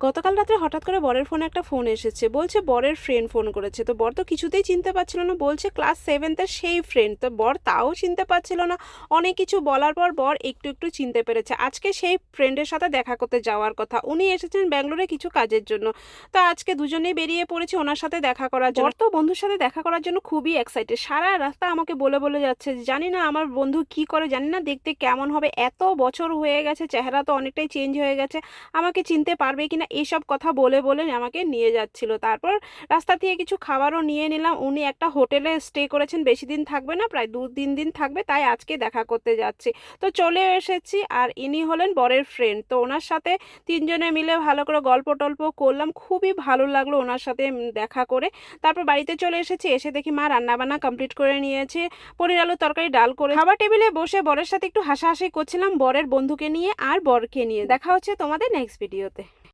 গতকাল রাত্রে হঠাৎ করে বরের ফোনে একটা ফোন এসেছে, বলছে বরের ফ্রেন্ড ফোন করেছে। তো বর তো কিছুতেই চিনতে পারছিল না, বলছে ক্লাস 7th সেই ফ্রেন্ড। তো বর তাও চিনতে পারছিল না। অনেক কিছু বলার পর বর একটু একটু চিনতে পেরেছে। আজকে সেই ফ্রেন্ডের সাথে দেখা করতে যাওয়ার কথা, উনি এসেছেন ব্যাঙ্গালোরে কিছু কাজের জন্য। তো আজকে দুজনেই বেরিয়ে পড়েছি ওনার সাথে দেখা করার জন্য। বর তো বন্ধুর সাথে দেখা করার জন্য খুবই এক্সাইটেড, সারা রাস্তা আমাকে বলে বলে যাচ্ছে, জানি না আমার বন্ধু কি করে, জানি না দেখতে কেমন হবে, এত বছর হয়ে গেছে, চেহারা তো অনেকটাই চেঞ্জ হয়ে গেছে, আমাকে চিনতে পারবে কিনা, এইসব কথা বলে বলে আমাকে নিয়ে যাচ্ছিল। তারপর রাস্তা থেকে কিছু খাবারও নিয়ে নিলাম। উনি একটা হোটেলে স্টে করেছেন, বেশি দিন থাকবে না, প্রায় 2-3 দিন থাকবে, তাই আজকে দেখা করতে যাচ্ছি। তো চলে এসেছি। আর ইনি হলেন বরের ফ্রেন্ড। তো ওনার সাথে তিনজনে মিলে ভালো করে গল্প টল্প করলাম, খুবই ভালো লাগলো ওনার সাথে দেখা করে। তারপর বাড়িতে চলে এসেছি, এসে দেখি মা রান্নাবান্না কমপ্লিট করে নিয়েছে, পনির আলুর তরকারি ডাল করে। খাবার টেবিলে বসে বরের সাথে একটু হাসাহাসি করছিলাম, বরের বন্ধুকে নিয়ে আর বরকে নিয়ে। দেখা হচ্ছে তোমাদের নেক্সট ভিডিওতে।